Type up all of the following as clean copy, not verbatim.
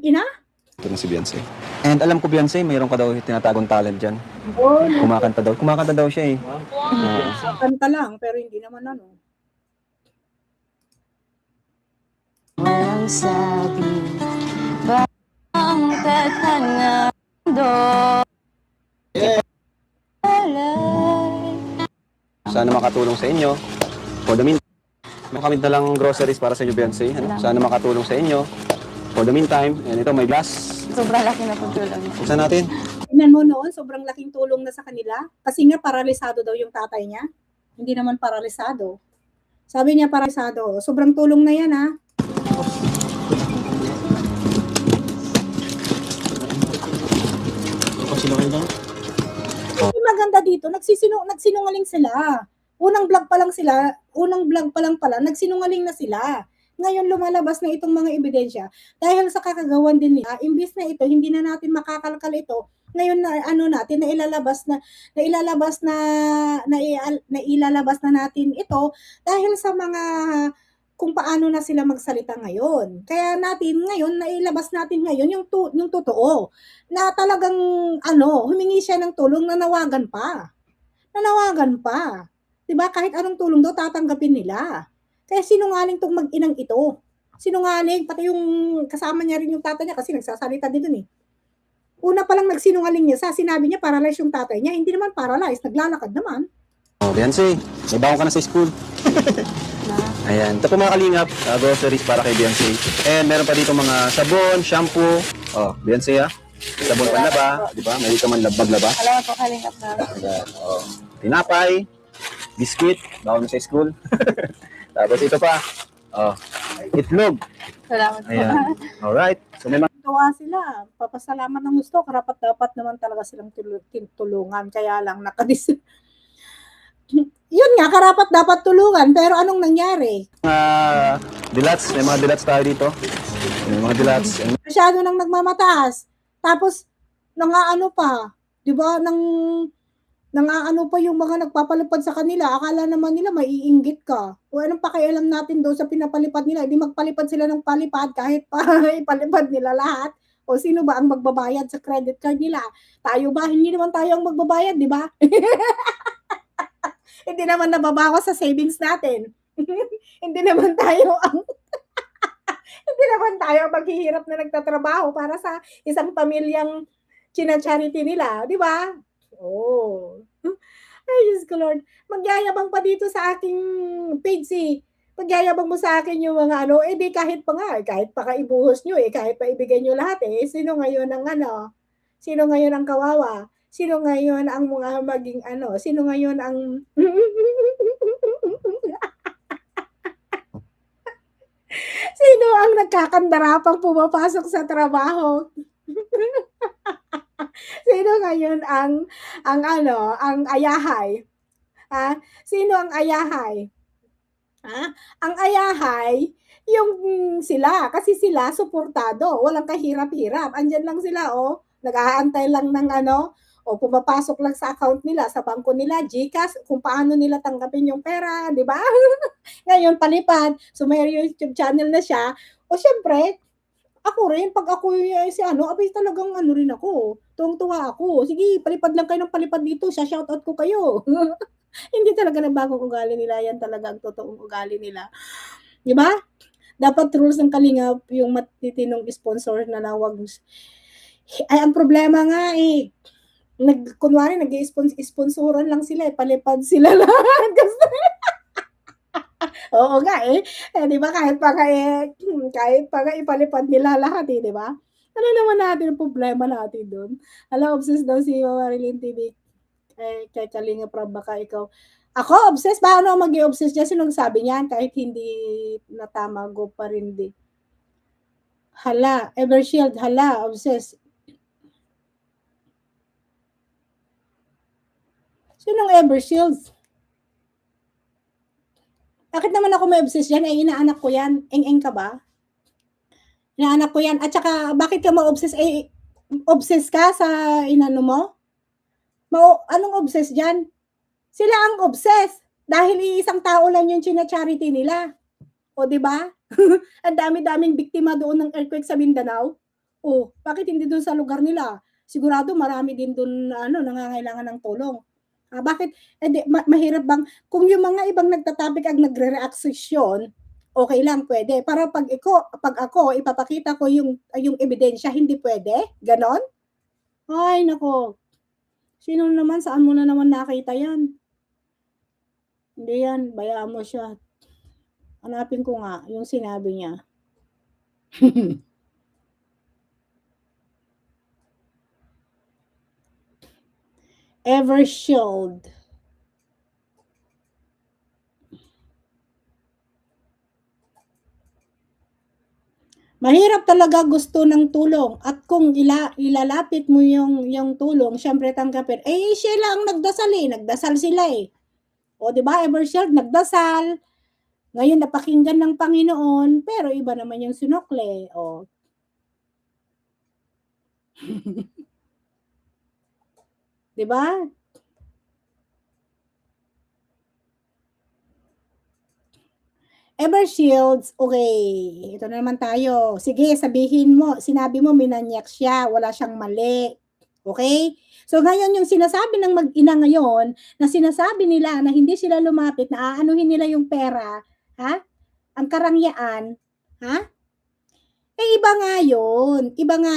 Ina? Ito na si Beyonce. And alam ko, Beyonce, mayroon ka daw tinatagong talent dyan. Oo, Kumakanta daw. Kumakanta daw siya eh. kanta lang, pero hindi naman ano. Walang sabi ba ang tadhana doon? Sana makatulong sa inyo. For the meantime, meron kami dalang groceries para sa inyo, Beyonce. Ano? Sana makatulong sa inyo. For the meantime, and ito may glass. Sobrang laki na pagtulong. Buksan natin. Tingnan mo noon, sobrang laking tulong na sa kanila. Kasi nga paralisado daw yung tatay niya. Hindi naman paralisado. Sabi niya paralisado. Sobrang tulong na yan, ha? Yung maganda dito, nagsinungaling sila. Unang vlog pa lang pala, nagsinungaling na sila. Ngayon lumalabas na itong mga ebidensya dahil sa kakagawan din nila. Imbis na ito, hindi na natin makakalkal ito. Ngayon na ilalabas na natin ito dahil sa mga kung paano na sila magsalita ngayon. Kaya natin ngayon nailabas natin ngayon yung totoo na talagang humingi siya ng tulong, nanawagan pa. 'Di ba? Kahit anong tulong daw tatanggapin nila. Kaya sinungaling tong mag-inang ito. Sinungaling, pati yung kasama niya rin yung tatay niya kasi nagsasalita din dun eh. Una pa lang nagsinungaling niya sinabi niya paralyzed yung tatay niya. Hindi naman paralyzed, naglalakad naman. Oh, Beyonce, may baon ka na sa school. Ayan. Ito po mga kalingap, groceries para kay Beyonce. And meron pa dito mga sabon, shampoo. Oh, Beyonce ha. Sabon panlaba, di ba? May dito man lablaba. Alam po, kalingap na. Ayan. Oh. Tinapay, biscuit, baon sa school. Tapos ito pa. Oh, itlog. Salamat po. Ayan. Alright. So may mga Tuwa sila. Papasalamat ng gusto. Karapat-dapat naman talaga silang tulungan. Kaya lang yun nga, karapat dapat tulungan. Pero anong nangyari? dilats. May mga dilats tayo dito. May mga dilats. Masyado nang nagmamataas. Tapos, nangaano pa. Di ba? Nangaano pa yung mga nagpapalipad sa kanila. Akala naman nila maiinggit ka. O anong pakialam natin doon sa pinapalipad nila? Hindi magpalipad sila ng palipad kahit pa ipalipad nila lahat. O sino ba ang magbabayad sa credit card nila? Tayo ba? Hindi naman tayo ang magbabayad, di ba? Hindi naman nababawas sa savings natin. Hindi naman tayo ang maghihirap na nagtatrabaho para sa isang pamilyang charity nila, di ba? Oh. Ay, Diyos ko Lord. Magyayabang pa dito sa aking page eh. Magyayabang mo sa akin yung mga di kahit pa ibuhos nyo kahit pa ibigay nyo lahat sino ngayon ang kawawa? Sino ngayon ang mga maging sino ngayon ang sino ang nagkakandarapang pumapasok sa trabaho? Sino ngayon ang ayahay? Ha? Sino ang ayahay? Ha? Ang ayahay, yung sila. Kasi sila, suportado. Walang kahirap-hirap. Andyan lang sila, nag-aantay lang ng pumapasok lang sa account nila, sa bangko nila, GCash, kung paano nila tanggapin yung pera, di ba? Ngayon, palipad. So, may YouTube channel na siya. O, syempre, ako rin, pag ako abay talagang rin ako. Tuwang-tuwa ako. Sige, palipad lang kayo ng palipad dito. Shoutout ko kayo. Hindi talaga nagbago ugali nila. Yan talaga ang totoong ugali nila. Di ba? Dapat rules ng Kalingap, yung matitinong sponsor na wag. Ay, ang problema nga kunwari, nag-sponsoran lang sila palipad sila lahat. Oo nga di ba kahit pa ipalipad nila lahat di ba? Ano naman natin ang problema natin doon? Obsessed daw si Marilyn TV kay Kalinga Prab, baka ikaw. Ako, obsessed? Ba ano mag-i-obsessed dyan? Sinong sabi niyan? Kahit hindi natama, go pa rin di. Hala, Evershield, hala, obsessed. Sinong Evershield? Bakit naman ako may obsessed dyan? Inaanak ko yan. Eng-eng ka ba? Inaanak ko yan. At saka, bakit ka ma-obsess? Obsess ka sa inano mo? Anong obsess dyan? Sila ang obsess. Dahil isang tao lang yung charity nila. O, di ba? Ang dami-daming biktima doon ng earthquake sa Mindanao. Oh, bakit hindi dun sa lugar nila? Sigurado marami din dun ano, nangangailangan ng tulong. Bakit mahirap bang kung yung mga ibang nagta-topic ang nagre-reaksyon, okey lang puwede. Pero 'pag ako ipapakita ko yung ebidensya, hindi puwede, gano'n? Ay naku, sino naman, saan mo na naman nakita 'yan? Hindi 'yan, bayaan mo siya. Hanapin ko nga yung sinabi niya. Evershield. Mahirap talaga gusto ng tulong at kung ilalapit mo yung tulong siyempre tanggapin. Eh, siya lang nagdasal, nagdasal sila, eh. O 'di ba, Evershield nagdasal, ngayon napakinggan ng Panginoon, pero iba naman yung sinukli, oh. 'Di ba? Evershields, okay, ito na naman tayo. Sige, sinabi mo minanyak siya, wala siyang mali. Okay? So ngayon yung sinasabi ng mag-ina ngayon, na sinasabi nila na hindi sila lumapit, na aanuhin nila yung pera, ha? Ang karangyaan, ha? Eh iba nga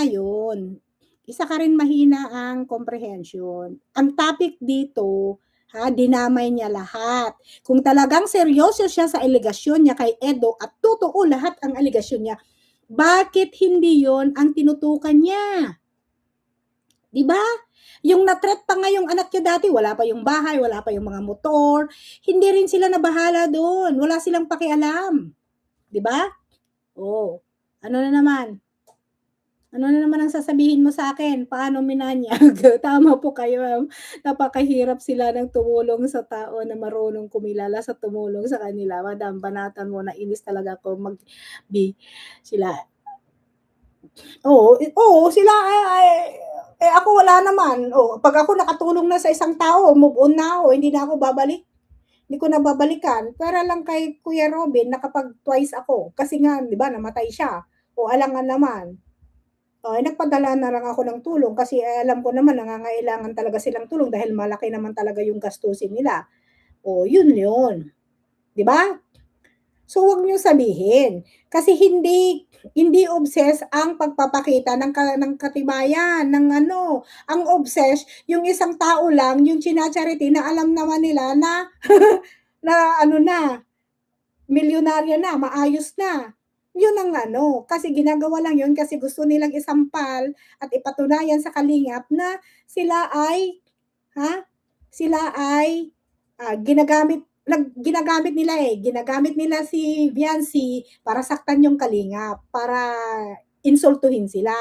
yun. Isa ka rin mahina ang comprehension. Ang topic dito, dinamay niya lahat. Kung talagang seryoso siya sa alegasyon niya kay Edo at totoo lahat ang alegasyon niya, bakit hindi yon ang tinutukan niya? 'Di ba? Yung na-threat pa nga yung anak niya dati, wala pa yung bahay, wala pa yung mga motor, hindi rin sila nabahala doon, wala silang pakialam. 'Di ba? Oh, ano na naman? Ano na naman ang sasabihin mo sa akin? Paano minanyag? Tama po kayo, napakahirap sila ng tumulong sa tao na marunong kumilala sa tumulong sa kanila. Madam, banatan mo, nainis talaga ako sila. Oo, sila ako wala naman. Oh, 'pag ako nakatulong na sa isang tao, move on na ako, hindi na ako babalik. Hindi ko na babalikan. Para lang kay Kuya Robin nakapag twice ako kasi nga 'di ba namatay siya. O alangan naman. Nagpadala na lang ako ng tulong kasi alam ko naman nangangailangan talaga silang tulong dahil malaki naman talaga yung gastusin nila. Yun yun, 'di ba? So, wag niyong sabihin kasi hindi obses ang pagpapakita ng katibayan ng ano, ang obses yung isang tao lang yung china-charity na alam naman nila na na ano na, milyonaryo na, maayos na. Yun ang ano, kasi ginagawa lang yun kasi gusto nilang isampal at ipatunayan sa kalingap na sila ay, ha? Sila ay, ginagamit nila si Viancy para saktan yung kalingap, para insultuhin sila.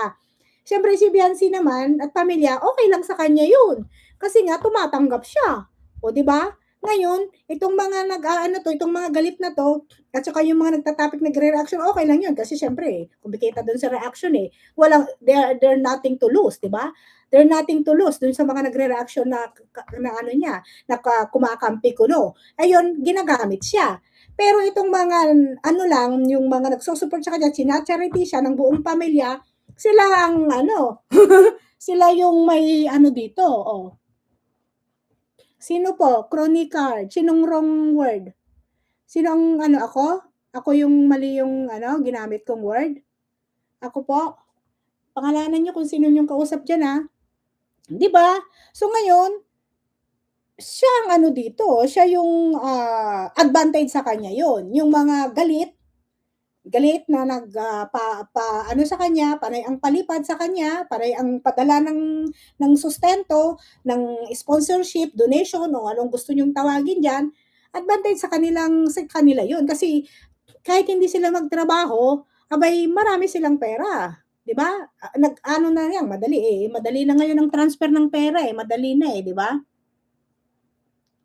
Siyempre si Viancy naman at pamilya, okay lang sa kanya yun. Kasi nga tumatanggap siya. O 'di ba? Ngayon, itong mga itong mga galit na 'to, at saka yung mga nagta-topic nagre-reaction, okay lang yun kasi siyempre kumikita dun sa reaction, they're nothing to lose, 'di ba? They're nothing to lose dun sa mga nagre-reaction na ano niya, kumakampi kuno. Ayun, ginagamit siya. Pero itong mga ano lang, yung mga nagsusupport sa kanya, china-charity siya ng buong pamilya, sila ang ano, sila yung may ano dito, oh. Sino po? Chronicar. Sinong wrong word? Sino ang ano ako? Ako yung mali yung ano, ginamit kong word? Ako po? Pangalanan niyo kung sino yung kausap diyan, ha? 'Di ba? So ngayon, siya ang ano dito, siya yung advantage sa kanya yon. Yung mga galit na ano sa kanya, panay ang palipad sa kanya, panay ang padala ng sustento, ng sponsorship, donation, o anong gusto niyong tawagin diyan, advantage sa kanila 'yun. Kasi kahit hindi sila magtrabaho, abay marami silang pera, 'di ba? Nag-ano na 'yan, madali na ngayon ang transfer ng pera, madali na, 'di ba?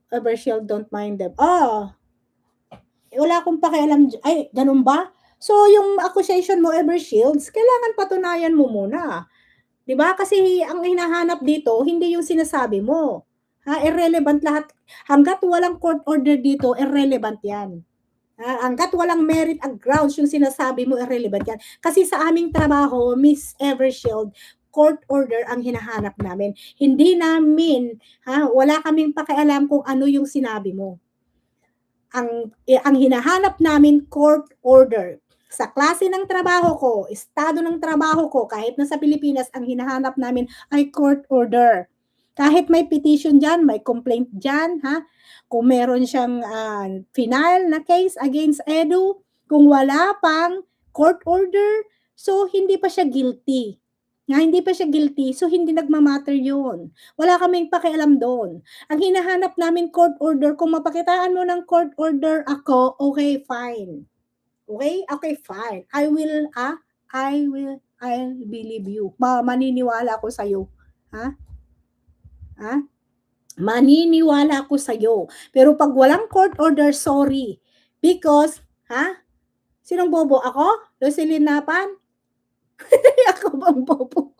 Evershield, don't mind them. Wala akong pakialam ay gano'n ba? So, yung accusation mo, Evershields, kailangan patunayan mo muna. 'Di ba? Kasi ang hinahanap dito, hindi yung sinasabi mo. Irrelevant lahat. Hangga't walang court order dito, irrelevant yan. Hangga't walang merit and grounds yung sinasabi mo, irrelevant yan. Kasi sa aming trabaho, Miss Evershield, court order ang hinahanap namin. Hindi namin, wala kaming pakialam kung ano yung sinabi mo. Ang hinahanap namin, court order. Sa klase ng trabaho ko, estado ng trabaho ko, kahit nasa Pilipinas, ang hinahanap namin ay court order. Kahit may petition dyan, may complaint dyan, kung meron siyang final na case against Edu, kung wala pang court order, so hindi pa siya guilty. Hindi pa siya guilty, so hindi nagmamatter yun. Wala kaming pakialam doon. Ang hinahanap namin court order, kung mapakitaan mo ng court order ako, okay, fine. Okay? Okay, fine. I'll believe you. Maniniwala ako sa'yo. Maniniwala ako sa'yo. Pero pag walang court order, sorry. Because, sinong bobo? Ako? Roselyn Napan? Ako bang bobo?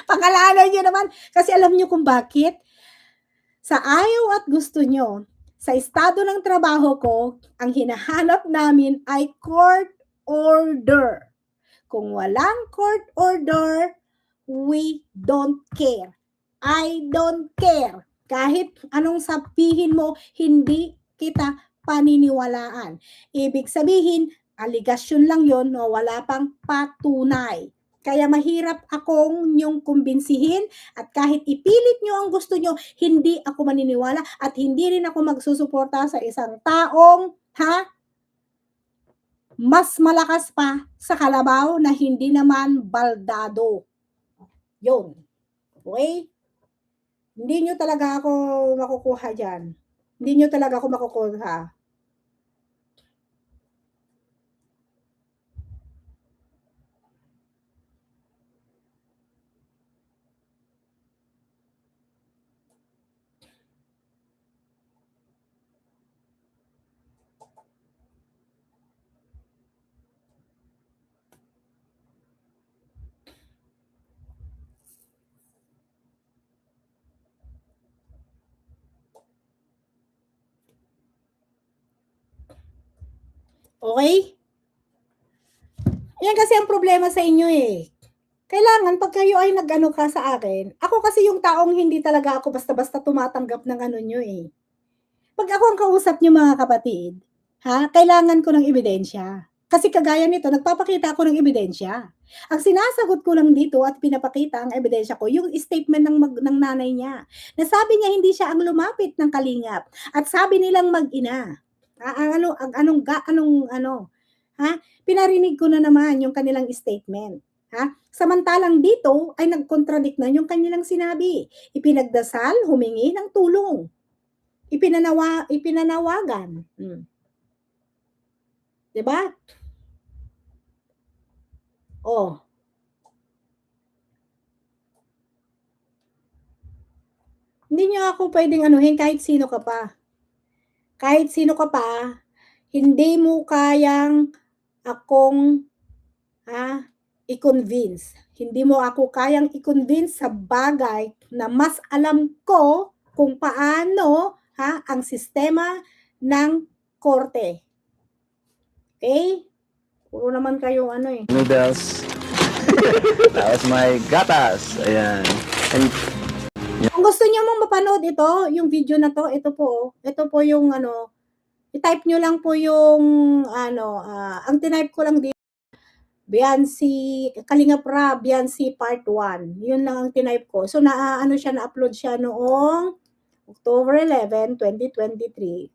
Pangalanan nyo naman. Kasi alam nyo kung bakit? Sa ayaw at gusto nyo, sa estado ng trabaho ko, ang hinahanap namin ay court order. Kung walang court order, we don't care. I don't care. Kahit anong sabihin mo, hindi kita paniniwalaan. Ibig sabihin, aligasyon lang yon, no, wala pang patunay. Kaya mahirap akong nyong kumbinsihin at kahit ipilit nyo ang gusto nyo, hindi ako maniniwala at hindi rin ako magsusuporta sa isang taong, mas malakas pa sa kalabaw na hindi naman baldado. Yun. Okay? Hindi nyo talaga ako makukuha dyan. Hindi nyo talaga ako makukuha. Okay? Yan kasi ang problema sa inyo eh. Kailangan pag kayo ay nag-ano ka sa akin, ako kasi yung taong hindi talaga ako basta-basta tumatanggap ng ano nyo eh. Pag ako ang kausap nyo mga kapatid, kailangan ko ng ebidensya. Kasi kagaya nito, nagpapakita ako ng ebidensya. Ang sinasagot ko lang dito at pinapakita ang ebidensya ko, yung statement ng nanay niya. Nasabi niya hindi siya ang lumapit ng kalingap. At sabi nilang mag-ina. Pinarinig ko na naman yung kanilang statement. Samantalang dito ay nag-contradict na yung kanilang sinabi. Ipinagdasal, humingi ng tulong. Ipinanawagan. Diba? Oh. Hindi niyo ako pwedeng anuhin kahit sino ka pa. Kahit sino ka pa, hindi mo kayang akong i-convince. Hindi mo ako kayang i-convince sa bagay na mas alam ko kung paano ang sistema ng korte. Okay? Puro naman kayo Noodles. Tapos may gatas. Ayan. And kung gusto niyo mong mapanood ito, yung video na to, ito po yung i-type nyo lang po yung ang tinype ko lang dito, Biancy, Kalingap Rab, Biancy Part 1. Yun lang ang tinype ko. So, na-upload siya noong October 11, 2023.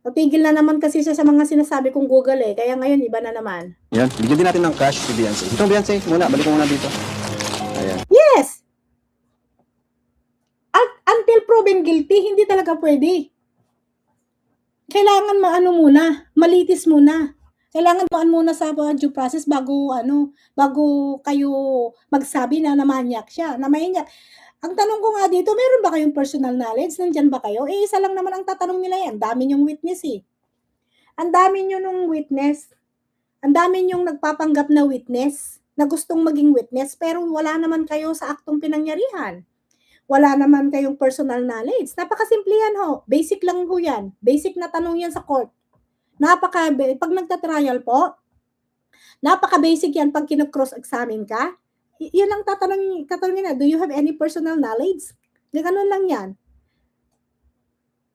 Natigil na naman kasi siya sa mga sinasabi kong Google eh. Kaya ngayon, iba na naman. yan, bigyan din natin ng cash si Beyonce. Itong Beyonce, muna, balik ko muna dito. Ayan. Yes! At until proven guilty, hindi talaga pwede. Kailangan malitis muna. Kailangan muna sa due process bago kayo magsabi na namanyak siya, na maniac. Ang tanong ko nga dito, meron ba kayong personal knowledge? Nandyan ba kayo? Isa lang naman ang tatanong nila yan. Dami niyong witness eh. Ang dami niyo nung witness. Ang dami niyong nagpapanggap na witness, na gustong maging witness, pero wala naman kayo sa aktong pinangyarihan. Wala naman kayong personal knowledge. Napakasimple yan ho. Basic lang ho yan. Basic na tanong yan sa court. Pag nagta-trial po, napaka-basic yan pag kino-cross-examine ka. Yun ang tatanungin na, do you have any personal knowledge? Ganun lang yan.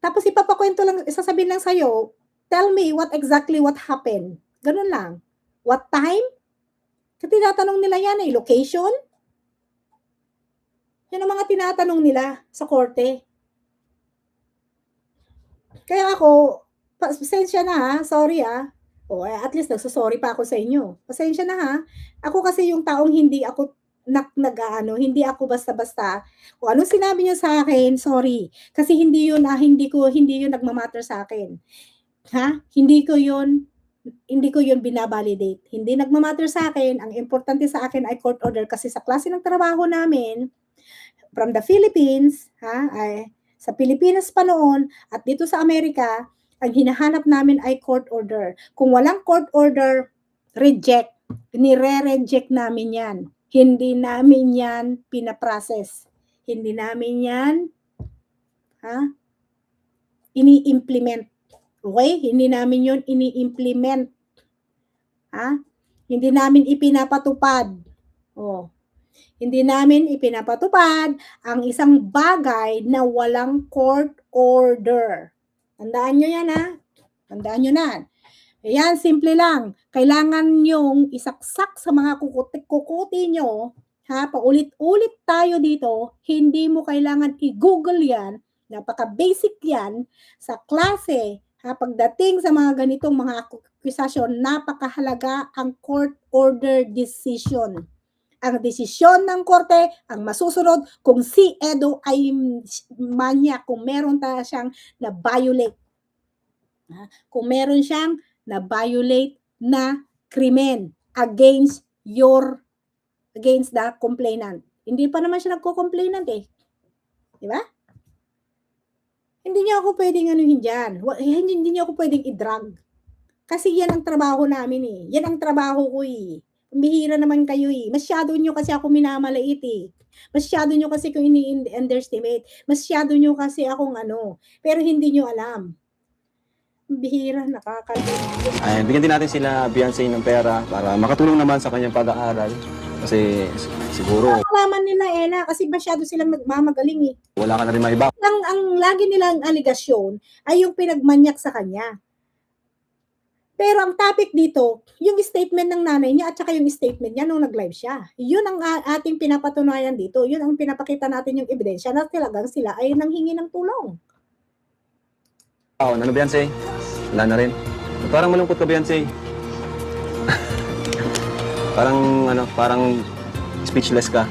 Tapos ipapakwento lang, sasabihin lang sa'yo, tell me what happened. Ganun lang. What time? Kasi tinatanong nila yan location. Yan ang mga tinatanong nila sa korte. Kaya ako, pasensya na ha, sorry ha. At least nagsusorry pa ako sa inyo. Pasensya na ha. Ako kasi yung taong hindi ako hindi ako basta-basta. Kung anong sinabi niyo sa akin, sorry. Kasi hindi yun nagmamatter sa akin. Ha? Hindi ko yun binabalidate. Hindi nagmamatter sa akin. Ang importante sa akin ay court order kasi sa klase ng trabaho namin from the Philippines, sa Pilipinas pa noon at dito sa Amerika, ang hinahanap namin ay court order. Kung walang court order, reject. Nire-reject namin yan. Hindi namin yan pinaprocess. Hindi namin yan ini-implement. Okay? Hindi namin yun ini-implement. Hindi namin ipinapatupad. Hindi namin ipinapatupad ang isang bagay na walang court order. Tandaan nyo yan Tandaan nyo na. Ayan, simple lang. Kailangan yung isaksak sa mga kukuti nyo. Paulit-ulit tayo dito. Hindi mo kailangan i-google yan. Napaka-basic yan sa klase. Pagdating sa mga ganitong mga akusasyon, napakahalaga ang court order decision. Ang desisyon ng korte, ang masusunod kung si Edo ay manya, kung meron siyang na-violate. Kung meron siyang na-violate na krimen against the complainant. Hindi pa naman siya nagko-complainant Di ba? Hindi niyo ako pwedeng dyan. Hindi niyo ako pwedeng i-drag. Kasi yan ang trabaho namin Yan ang trabaho ko Bihira naman kayo Masyado nyo kasi ako minamaliit Masyado nyo kasi kung ini-underestimate. Masyado nyo kasi akong Pero hindi nyo alam. Bihira, nakakalimutan. Ay, bigyan din natin sila Beyonce ng pera para makatulong naman sa kanyang pag-aaral. Kasi siguro Alaman nila Ella kasi masyado silang nagmamagaling wala ka na rin maiba. Ang lagi nilang aligasyon ay yung pinagmanyak sa kanya. Pero ang topic dito, yung statement ng nanay niya at saka yung statement niya nung nag-live siya. Yun ang ating pinapatunayan dito. Yun ang pinapakita natin yung ebidensya na talagang sila ay nanghingi ng tulong. Ano Beyonce? Wala na rin. Parang malungkot ka Beyonce. parang speechless ka.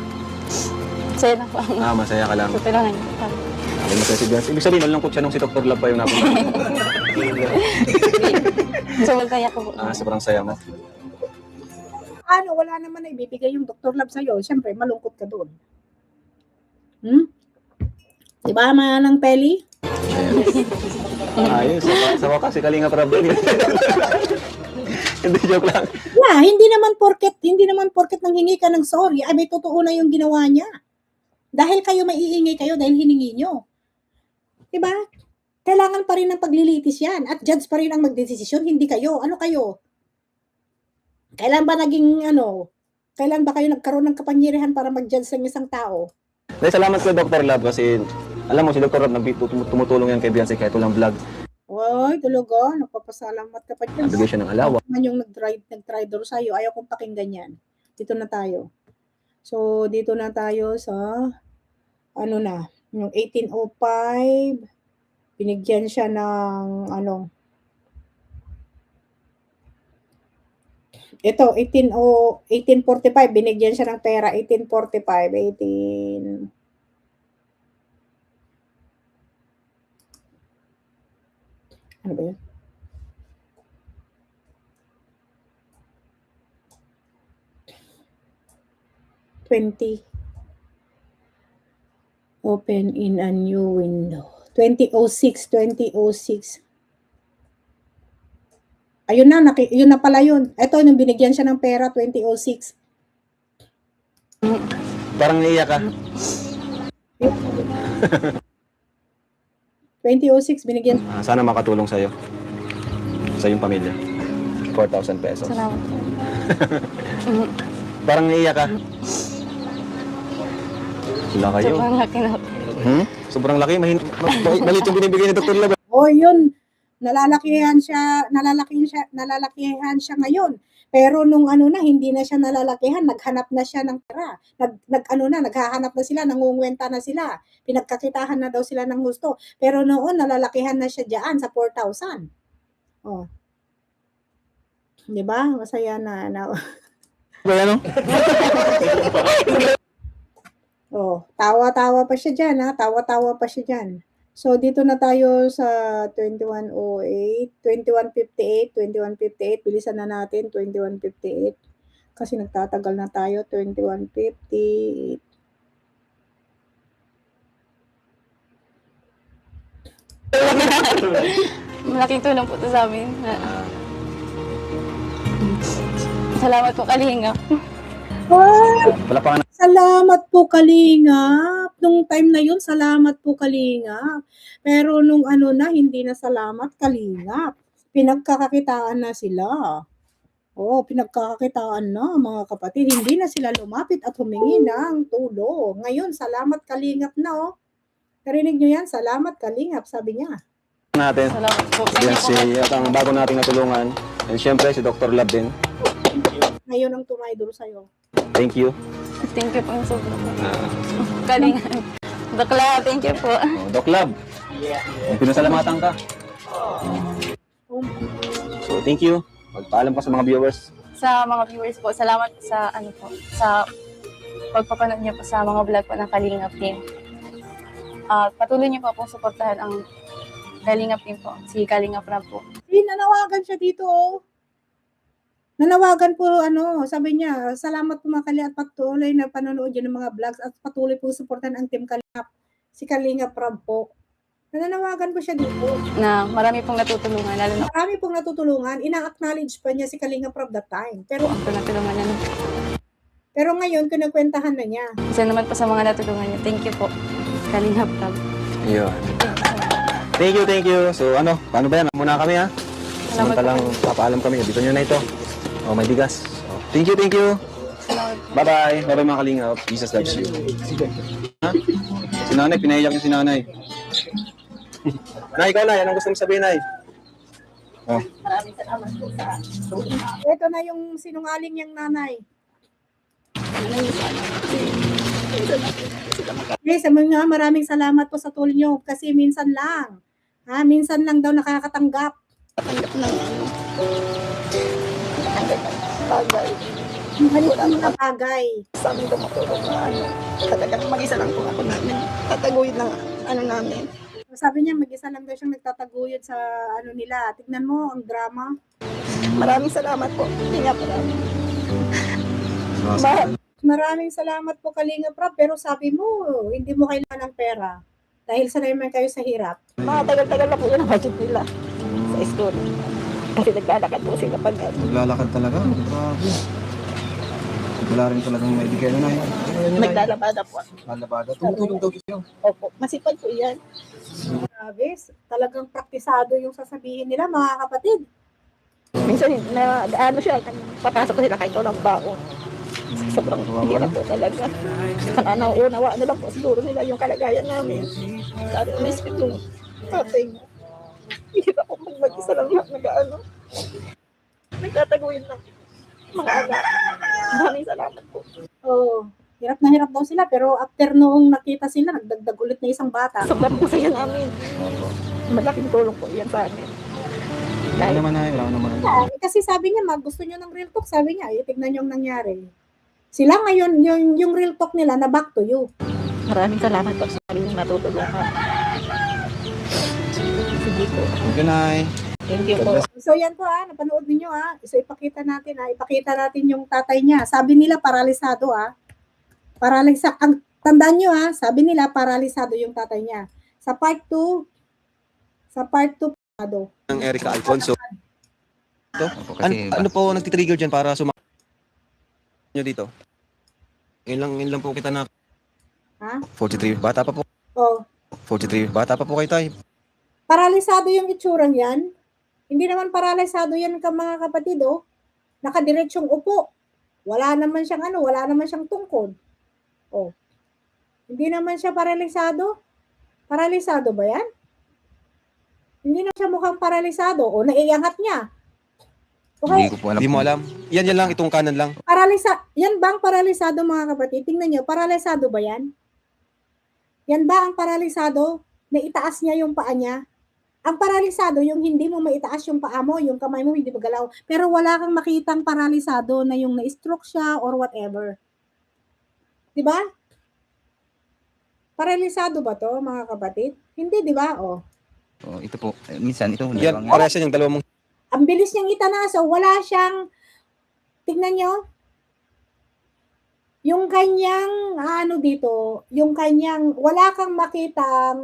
Masaya na po. Masaya ka lang. Tutulungan niyo. Masaya si Beyonce. Ibig sabihin, malungkot siya nung si Dr. Love pa yung napunta. So, magkaya ko po. Sobrang saya mo. Wala naman na ibibigay yung Dr. Love sa'yo. Siyempre, malungkot ka doon. Diba, Manang Peli? Ayos. Sa wakas, si Kalinga Prabel. Hindi, joke lang. Hindi naman porket nanghingi ka ng sorry, ay may totoo na yung ginawa niya. Dahil kayo maiingay kayo dahil hiningi nyo. Diba? Kailangan pa rin ng paglilitis yan. At judge pa rin ang magdesisyon, hindi kayo. Ano kayo? Kailan ba kayo nagkaroon ng kapangyarihan para mag-judge ng isang tao? Dahil salamat ko Dr. Love kasi alam mo si Dr. Love tumutulong yan kay Beyonce kahit walang vlog. Oy, talaga, nagpapasalamat ka pa dyan. Nabigay siya ng alawa. Man yung nag-try-door sa'yo, ayaw kong pakinggan yan. Dito na tayo. So, dito na tayo sa, yung 1805, binigyan siya ng, ito, 1845, binigyan siya ng pera, 1845, ano ba yun? Open in a new window. 2006. Ayun yun na pala yun. Ito, nung binigyan siya ng pera, 2006. Parang naiyak ka. 2006, binigyan. Sana makatulong sa'yo. sa iyong pamilya? 4,000 pesos. Salamat po. Parang naiiyak ka. Wala kayo. Sobrang laki na. Sobrang laki. Maliit yung binibigay ni Dr. Lab. O yun, nalalakihan siya ngayon. Pero nung ano na, hindi na siya nalalakihan, naghanap na siya ng pera. Naghahanap na sila, nangungwenta na sila. Pinagkakitahan na daw sila ng gusto. Pero noon, nalalakihan na siya diyan sa 4,000. Oh. 'Di ba? Masaya na. Kaya no? Oh, tawa-tawa pa siya diyan, ha? Tawa-tawa pa siya diyan. So, dito na tayo sa 2108, 2158, 2158. Bilisan na natin, 2158. Kasi nagtatagal na tayo, 2158. Malaking tulong po ito sa amin. Salamat po, Kalinga. Wala pa nga Salamat po, Kalingap. Nung time na yun, salamat po, Kalingap. Pero nung ano na, hindi na salamat, Kalingap. Pinagkakakitaan na sila. Oo, pinagkakakitaan na, mga kapatid. Hindi na sila lumapit at humingi ng tulong. Ngayon, salamat, Kalingap na, oh. Narinig nyo yan? Salamat, Kalingap, sabi niya. natin. Salamat po. Yan si at ang bago nating natulungan. And syempre si Dr. Lab din. Ngayon ang tumaydol sa'yo. Thank you. Thank you po ng sobrang. Kalinga. Bakla, thank you po. Doc Lab. Pinasalamatan ka. So thank you. Magpaalam pa sa mga viewers. Sa mga viewers po, salamat sa ano po, sa pagpapanood niyo po sa mga vlog po ng Kalingap Team. Patuloy niyo po akong suportahan ang Kalingap Team po, si Kalingap Rab po. Nanawagan siya dito, oh. Nanawagan po, sabi niya, salamat po mga Kalingap at patuloy na panonood yun ng mga vlogs at patuloy po suportahan ang Team Kalingap, si Kalingap Rab po. Nananawagan po siya dito. Na marami pong natutulungan, lalo na Marami pong natutulungan, ina-acknowledge pa niya si Kalingap Rab that time. po ang natulungan niya. Pero ngayon, kinagkwentahan na niya. Isa naman po sa mga natulungan niya. Thank you po, Kalingap Rab. Ayun. Thank you. So paano ba yan? Muna kami ha. Salamat Samantalang papaalam kami. Dito nyo na ito. Oh, may bigas. Oh, thank you. Salamat. Bye-bye. Bye-bye mga Kalingap. Jesus loves you. Ha? Si nanay, pinaiyak niya si nanay. Nay, ikaw na. Anong gusto mong sabihin, nay? Oh. Ito na yung sinungaling niyang nanay. Yes, maraming salamat po sa tulong niyo kasi minsan lang. Minsan lang daw nakakatanggap. Maliit na bagay. Sa amin tumutulong na talagang mag-isa lang po ako namin. Tataguyod ng namin. Sabi niya, mag-isa lang daw siyang nagtataguyod sa nila. Tignan mo, ang drama. Maraming salamat po. Hindi nga po namin. Maraming salamat po, Kalingap Rab. Pero sabi mo, hindi mo kailangan ng pera. Dahil sanay man kayo sa hirap. Tagal-tagal na po yun ang budget nila sa school. Kasi naglalakad po sila pag Naglalakad talaga. Grabe. Wala rin talagang maibigay na naglalabada po. Naglalabada. Tumutulong daw siya. Opo, masipag po yan. Grabe, talagang praktisado yung sasabihin nila, mga kapatid. Minsan, siya, papasok ko sila kahit walang baon. Sobrang hirap po talaga. Saka nauunawa na lang po siguro nila yung kalagayan namin. Sabi, umisip yung tatay niya. Hirap po mag-isa lang nagtataguyod ng mga anak. Maraming salamat po. Oo. Hirap na hirap daw sila, pero after noong nakita sila, nagdagdag ulit na isang bata. Sobrang po saya namin. Malaking tulong po yan sa amin. Wala naman na. Kasi sabi niya, gusto niyo ng real talk, sabi niya, tignan niyo ang nangyari. Sila ngayon, yung real talk nila na back to you. Maraming salamat po sa amin natutulungan. Sige po. Good night. Thank you po. So yan po napanood niyo So ipakita natin yung tatay niya. Sabi nila paralisado tandaan niyo sabi nila paralisado yung tatay niya. Sa part 2 paralisado. Ang Erica Alfonso. Ito? Ano po nagtitrigger dyan para nyo dito? Yun lang po kita na 43. Bata pa po. Oh, 43. Bata pa po kayo tayo. paralisado yung itsurang yan. Hindi naman paralisado yan mga kapatid, oh. Nakadiretsong upo. Wala naman siyang wala naman siyang tungkod. Oh. Hindi naman siya paralisado. Paralisado ba yan? Hindi na siya mukhang paralisado. O, naiangat niya. Hindi Okay. ko po alam. Hindi mo alam. Yan lang, itong kanan lang. Yan ba ang paralisado mga kapatid? Tingnan niyo, paralisado ba yan? Yan ba ang paralisado? Na itaas niya yung paa niya? Ang paralisado, yung hindi mo maitaas yung paa mo, yung kamay mo hindi magalaw. Pero wala kang makitang paralisado na yung na-stroke siya or whatever. Di ba? Paralisado ba to mga kapatid? Hindi, di ba? Oh. Oh, ito po. Minsan, ito. Yan, dalawang- parehas yan yung dalawa mong Ang bilis niyang itanaso, wala siyang, tignan nyo, yung kanyang, dito, yung kanyang, wala kang makita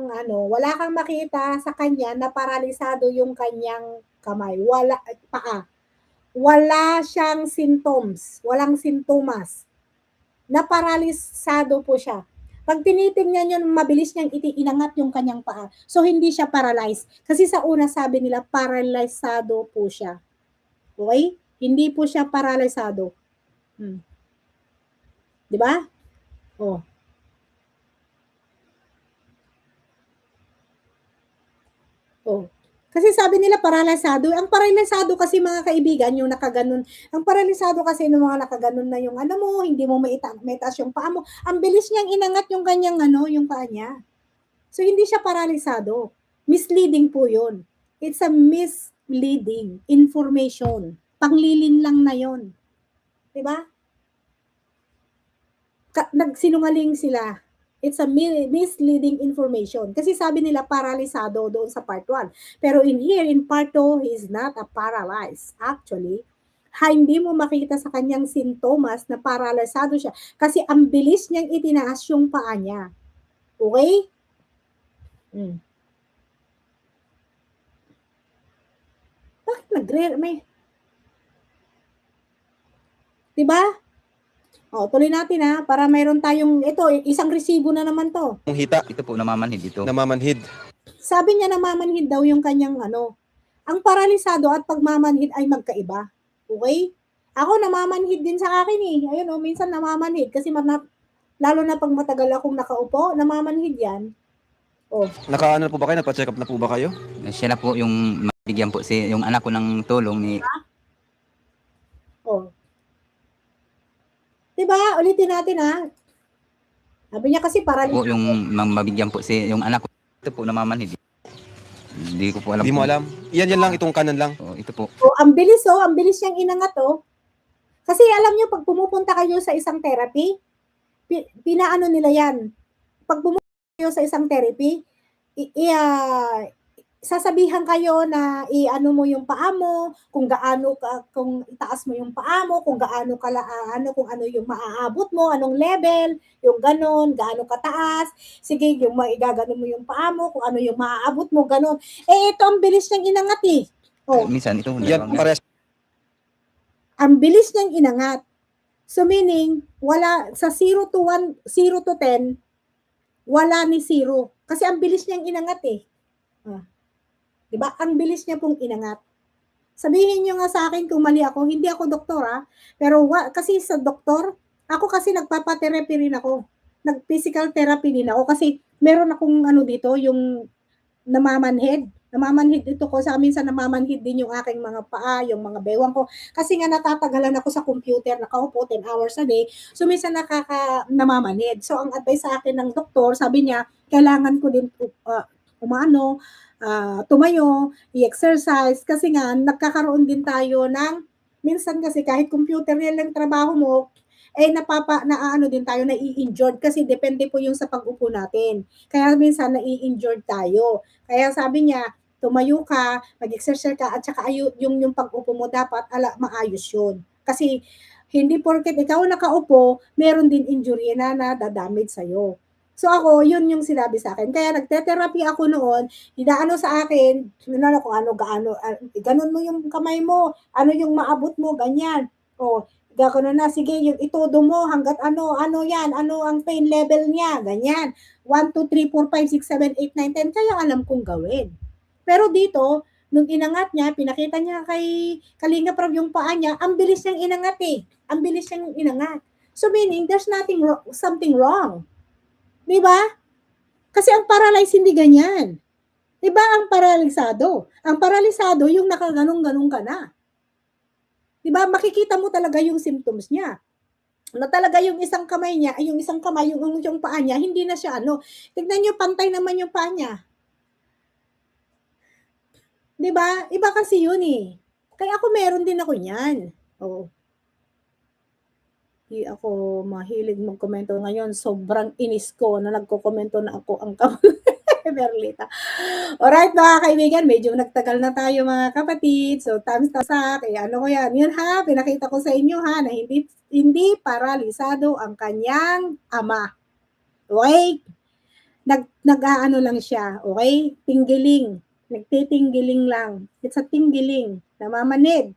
sa kanya na paralisado yung kanyang kamay, paa. Wala siyang symptoms, walang sintomas, na paralisado po siya. Pag tinitingnan nyo, mabilis niyang inangat yung kanyang paa. So, hindi siya paralyzed. Kasi sa una sabi nila, paralisado po siya. Okay? Hindi po siya paralisado. Di ba? Oh. Oh. Kasi sabi nila paralisado. Ang paralisado kasi mga kaibigan, yung nakaganon. Ang paralisado kasi ng mga nakaganon na yung mo, hindi mo maitaas yung paa mo. Ang bilis niyang inangat yung kanyang yung paa niya. So hindi siya paralisado. Misleading po yun. It's a misleading information. Panglilin lang na yun. Diba? Nagsinungaling sila. It's a misleading information. Kasi sabi nila paralisado doon sa part 1. Pero in part 2, he's not a paralyzed. Actually, hindi mo makita sa kanyang sintomas na paralisado siya. Kasi ang bilis niyang itinaas yung paa niya. Okay? Bakit may... Diba? O, tuloy natin para mayroon tayong, isang resibo na naman to. hita. Ito po, namamanhid ito. Namamanhid. Sabi niya namamanhid daw yung kanyang Ang paralisado at pagmamanhid ay magkaiba. Okay? Ako namamanhid din sa akin Ayun minsan namamanhid kasi lalo na pag matagal akong nakaupo, namamanhid yan. Oh. Nakaano po ba kayo? Napa-check up na po ba kayo? Siya na po yung mabigyan po yung anak ko ng tulong ni... Oh. Diba? Ulitin natin Sabi niya kasi paralisado. Po yung mabigyan po yung anak ko. Ito po, namamanhid. Hindi ko po alam. Hindi mo alam. Yan lang, itong kanan lang. Oh, ito po. Oh, ang bilis niyang inangat Kasi alam niyo pag pumupunta kayo sa isang therapy, pinaano nila yan. Pag pumunta kayo sa isang therapy, sasabihan kayo na i-ano mo yung paa mo, kung itaas mo yung paa mo, kung gaano kung ano yung maaabot mo, anong level, yung ganon, gaano kataas, sige, yung maigagano mo yung paa mo, kung ano yung maaabot mo, ganon. Ito ang bilis niyang inangat Oh. Minsan, ito. Yan, parehas. Ang bilis niyang inangat. So meaning, wala, sa 0 to 10, wala ni 0. Kasi ang bilis niyang inangat Diba? Ang bilis niya pong inangat. Sabihin niyo nga sa akin kung mali ako, hindi ako doktor pero kasi sa doktor, ako kasi nagpapa-therapy rin ako. Nag-physical therapy din ako kasi meron akong dito, yung namamanhid. Namamanhid dito ko. Sa minsan namamanhid din yung aking mga paa, yung mga bewang ko. Kasi nga natatagalan ako sa computer, nakaupo 10 hours a day. So minsan namamanhid. So ang advice sa akin ng doktor, sabi niya, kailangan ko din tumayo, i-exercise, kasi nga, nagkakaroon din tayo ng, minsan kasi kahit computer lang trabaho mo, naano din tayo, nai-injured, kasi depende po yung sa pag-upo natin. Kaya minsan, nai-injured tayo. Kaya sabi niya, tumayo ka, mag-exercise ka, at saka yung pag-upo mo, dapat maayos yun. Kasi, hindi porket ikaw nakaupo, meron din injury na nadadamage sa'yo. So ako, yun yung sinabi sa akin. Kaya nagte-therapy ako noon, inaano sa akin, kung ganon mo yung kamay mo, ano yung maabot mo, ganyan. O, gano'n na, sige, yung itodo mo, hanggat ano yan, ano ang pain level niya, ganyan. 1, 2, 3, 4, 5, 6, 7, 8, 9, 10, kaya alam kong gawin. Pero dito, Nung inangat niya, pinakita niya kay Kalinga Prab yung paa niya, ang bilis niyang inangat eh. Ang bilis niyang inangat. So meaning, there's something wrong. Di ba? Kasi ang paralyzed hindi ganyan. Di ba ang paralisado? Ang paralisado, yung nakaganong-ganong ka na. Di ba? Makikita mo talaga yung symptoms niya. Na talaga yung isang kamay niya, ay yung isang kamay, yung paa niya, hindi na siya ano. Tignan niyo, pantay naman yung paa niya. Di ba? Iba kasi yun eh. Kaya ako meron din ako niyan. Oo. Di ako mahilig magkomento ngayon. Sobrang inis ko na nagko-komento na ako ang Merlita. Alright mga kaibigan, medyo nagtagal na tayo mga kapatid. So times na sa kaya ano ko yan. Yun ha, pinakita ko sa inyo ha na hindi paralisado ang kanyang ama. Okay? Nag-aano lang siya. Okay? Tinggiling. Nagtitinggiling lang. It's a tinggiling. Namamanhid.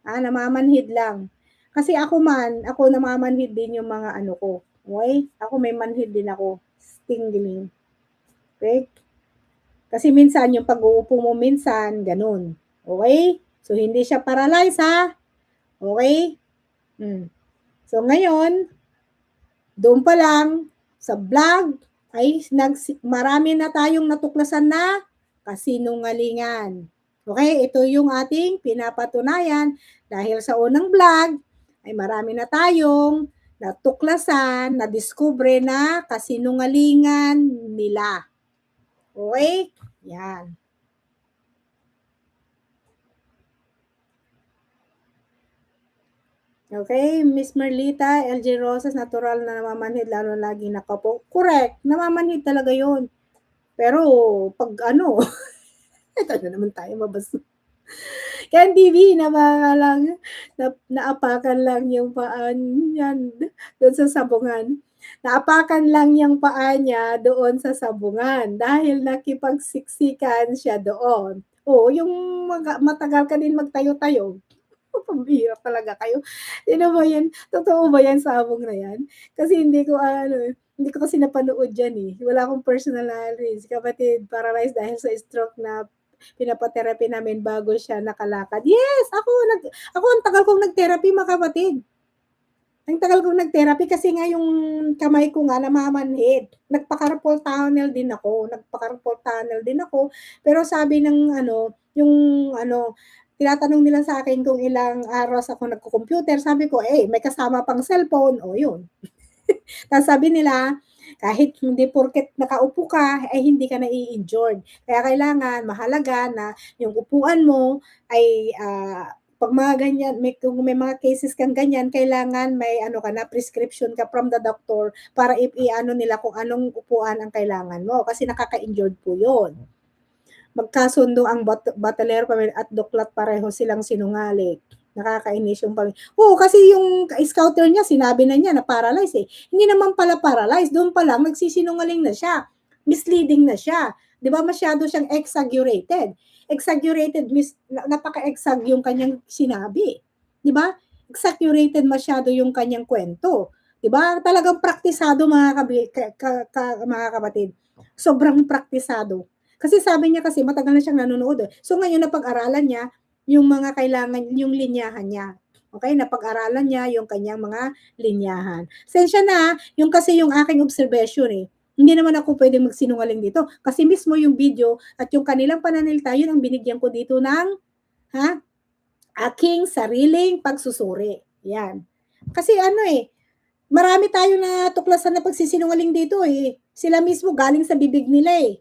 Namamanhid lang. Kasi ako namamanhid din yung mga ano ko. Okay? Ako may manhid din ako. Tinggiling. Okay? Kasi minsan, yung pag-uupo mo minsan, ganun. Okay? So, hindi siya paralyzed, ha? Okay? So, ngayon, doon pa lang, sa vlog, ay marami na tayong natuklasan na kasinungalingan. Okay? Ito yung ating pinapatunayan dahil sa unang vlog, ay marami na tayong natuklasan, na-discover na kasinungalingan nila. Okay? Yan. Okay, Miss Merlita, LJ Rosas, natural na namamanhid, lalo lagi nakapo. Correct, namamanhid talaga yun. Pero, pag ano, ito na naman tayo mabasa. Ken TV, naapakan lang yung paan yan doon sa sabungan. Naapakan lang yung paa niya doon sa sabungan dahil nakipagsiksikan siya doon. Yung matagal ka din magtayo-tayo. Pambihira talaga kayo. Sino ba yan? Totoo ba yan sabong na yan? Kasi hindi ko kasi napanood yan eh. Wala akong personal knowledge. Kapatid, paralyzed dahil sa stroke na pinapatherapy namin bago siya nakalakad. Yes, ako ang tagal kong nag-therapy mga kapatid. Ang tagal kong nag-therapy kasi nga yung kamay ko nga namamanhid. Nagpa-carpal tunnel din ako. Pero sabi ng tinatanong nila sa akin kung ilang araw ako nagko-computer. Sabi ko, may kasama pang cellphone. Yun. Tapos sabi nila, kahit hindi porket nakaupo ka, hindi ka na-i-injured. Kaya kailangan, mahalaga na yung upuan mo ay pag mga ganyan, kung may mga cases kang ganyan, kailangan may prescription ka from the doctor para i-ano nila kung anong upuan ang kailangan mo. Kasi nakaka-injured po yun. Magkasundo ang Batalero pamilya at Duklat pareho silang sinungaling. Nakakainis yung pamilya. Kasi yung scouter niya, sinabi na niya na paralyzed eh. Hindi naman pala paralyzed. Doon pa lang, nagsisinungaling na siya. Misleading na siya. Di ba masyado siyang exaggerated? Napaka-exag yung kanyang sinabi. Di ba? Exaggerated masyado yung kanyang kwento. Di ba? Talagang praktisado mga kapatid. Sobrang praktisado. Kasi sabi niya kasi matagal na siyang nanonood. So ngayon napag-aralan niya yung mga kailangan, yung linyahan niya. Okay? Napag-aralan niya yung kanyang mga linyahan. Sensya na, yung aking observation eh. Hindi naman ako pwedeng magsinungaling dito. Kasi mismo yung video at yung kanilang pananalita, yun ang binigyan ko dito ng aking sariling pagsusuri. Yan. Kasi marami tayo na tuklasan na pagsisinungaling dito eh. Sila mismo galing sa bibig nila eh.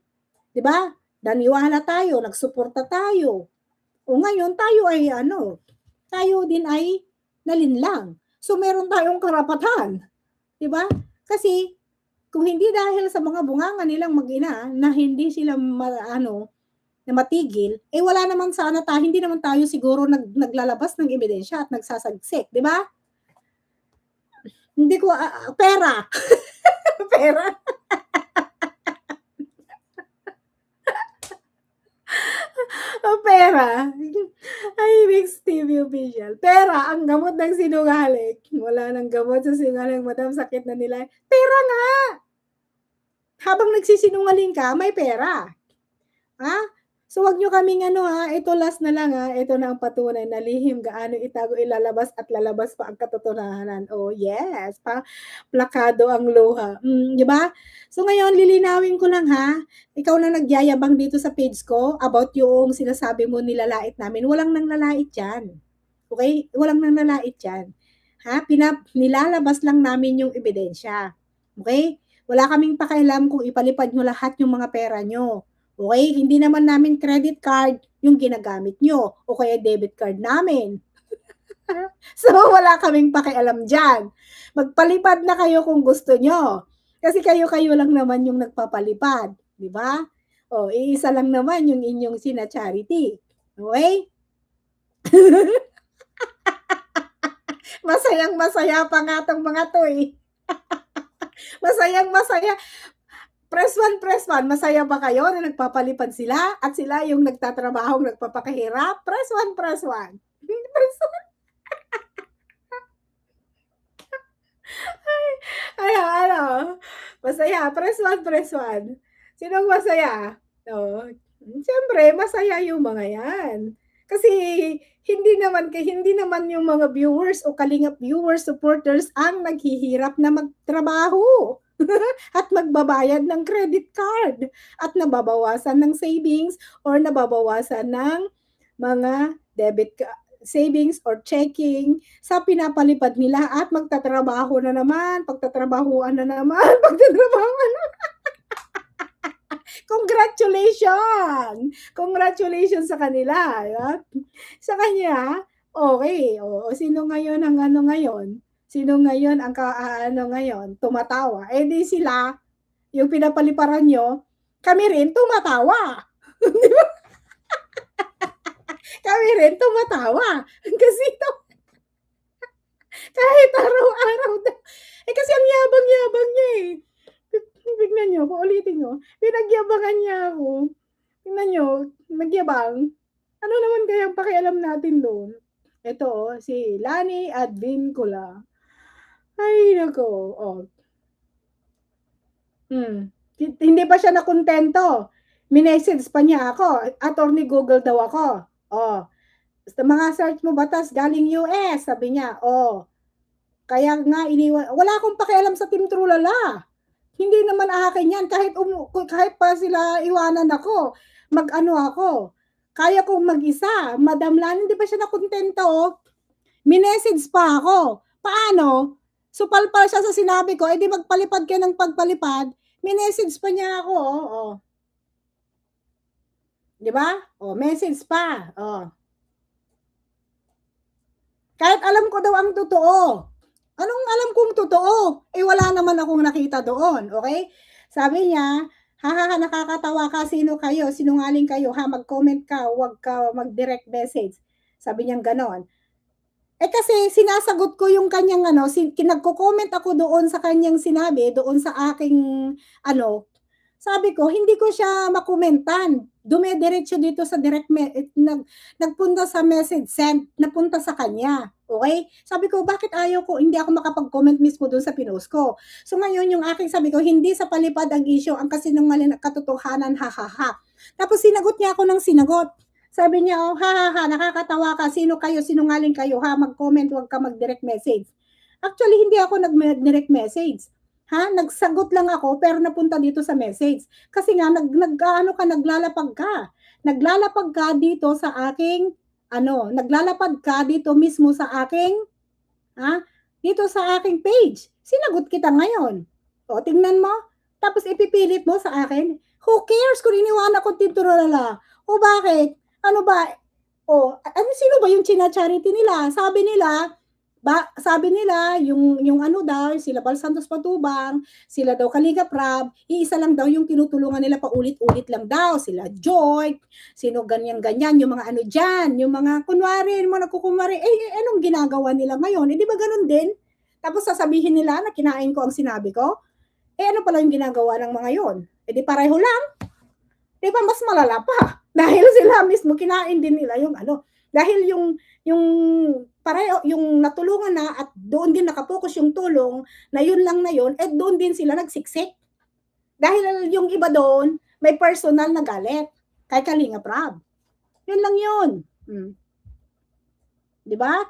'Di ba? Daniwala tayo, nagsuporta tayo. Ngayon tayo ay tayo din ay nalinlang. So meron tayong karapatan. 'Di ba? Kasi kung hindi dahil sa mga bunganga nilang mag-ina na hindi sila na matigil, wala naman sana tayo, hindi naman tayo siguro naglalabas ng ebidensya at nagsasagsik, 'di ba? Hindi ko pera. Pera. Pera. Ay, Mix TV official. Pera, ang gamot ng sinungaling. Wala nang gamot sa sinungaling, madam, sakit na nila. Pera nga! Habang nagsisinungaling ka, may pera. So, wag niyo kaming ano, ito last na lang, ito na ang patunay na lihim gaano itago ilalabas at lalabas pa ang katotohanan. Oh, yes, plakado ang luha, 'di ba? So, ngayon lilinawin ko lang, ikaw na nagyayabang dito sa page ko about yung sinasabi mo nilalait namin, walang nanlalait diyan, okey? Walang nanlalait diyan, nilalabas lang namin yung ebidensya, okey? Wala kaming pakialam kung ipalipad niyo lahat yung mga pera niyo. Okay, hindi naman namin credit card yung ginagamit nyo o kaya debit card namin. So, wala kaming pakialam dyan. Magpalipad na kayo kung gusto nyo. Kasi kayo-kayo lang naman yung nagpapalipad. Di ba? O, iisa lang naman yung inyong sina-charity. Okay? Masayang-masaya pa nga tong mga to eh. Masayang-masaya. Press 1, masaya ba kayo na nagpapalipad sila at sila yung nagtatrabahong nagpapakahirap? Press 1. Press 1. Ay, ano? Masaya. Press 1. Sinong masaya? Oh, siyempre, masaya yung mga yan. Kasi hindi naman yung mga viewers o kalingap viewers, supporters ang naghihirap na magtrabaho. At magbabayad ng credit card at nababawasan ng savings or nababawasan ng mga savings or checking sa pinapalipad nila at magtatrabaho na naman, pagtatrabahuan na naman, pagtatrabahuan na. Congratulations sa kanila. Sa kanya, okay. O, sino ngayon ang ano ngayon? Sino ngayon ang ngayon, tumatawa? Eh di sila, yung pinapaliparan nyo, kami rin tumatawa. Di ba? Kami rin tumatawa. Kasi kahit araw-araw daw. Eh kasi ang yabang-yabang niya eh. Tignan nyo, paulitin nyo. Pinagyabangan niya ako. Tignan nyo, nagyabang. Ano naman kayang pakialam natin doon? Ito, si Lani Advincula. Ay, nako. Oh. Hindi pa siya nakontento. Minessage pa niya ako. Attorney Google daw ako. Oh. Basta mga search mo batas galing US, sabi niya. Oh. Kaya nga wala akong pakialam sa Team Trulala. Hindi naman akin yan kahit pa sila iwanan ako. Mag-ano ako. Kaya kong mag-isa. Madam Lan, hindi pa siya nakontento. Minessage pa ako. Paano? Supalpal siya sa sinabi ko, edi magpalipad ka ng pagpalipad, minessage pa niya ako, oh. Di ba? Oh, message pa, oh. Kahit alam ko daw ang totoo. Anong alam kong totoo? Eh, wala naman akong nakita doon, okay? Sabi niya, nakakatawa ka, sino kayo, sinungaling kayo, mag-comment ka, huwag ka mag-direct message. Sabi niya ganon. Eh kasi sinasagot ko yung kanyang nagko-comment ako doon sa kanyang sinabi, doon sa aking sabi ko, hindi ko siya makomentan. Dumidiretso dito sa nagpunta sa message sent, napunta sa kanya. Okay? Sabi ko, bakit hindi ako makapag-comment mismo doon sa pinost ko? So ngayon, yung aking sabi ko, hindi sa palipad ang issue, ang kasinungaling katotohanan, ha. Tapos sinagot niya ako ng sinagot. Sabi niya, nakakatawa ka, sino kayo, sinungaling kayo, mag-comment, huwag ka mag-direct message. Actually, hindi ako nag-direct message. Nagsagot lang ako, pero napunta dito sa message. Kasi nga, naglalapag ka. Naglalapag ka dito sa aking, naglalapag ka dito mismo sa aking, dito sa aking page. Sinagot kita ngayon. O, tingnan mo. Tapos ipipilit mo sa akin. Who cares kung iniwan ako tinturala? O bakit? Ano ba? Sino ba yung charity nila? Sabi nila, yung daw, sila Bal Santos Patubang, sila daw Kalinga Prab, iisa lang daw yung tinutulungan nila paulit-ulit lang daw, sila Joy, sino ganyan-ganyan, yung mga dyan, yung mga kunwari, yung mga nagkukunwari, anong ginagawa nila ngayon? Di ba ganun din? Tapos sasabihin nila na kinain ko ang sinabi ko? Ano pala yung ginagawa ng mga yon? Di pareho lang. Di ba mas malala pa? Dahil sila mismo kinain din nila yung dahil yung pareho yung natulungan na at doon din nakapokus yung tulong na yun lang na yun, doon din sila nagsiksik. Dahil yung iba doon may personal na galit. kay Kalingap Rab. Yun lang yun. Di ba?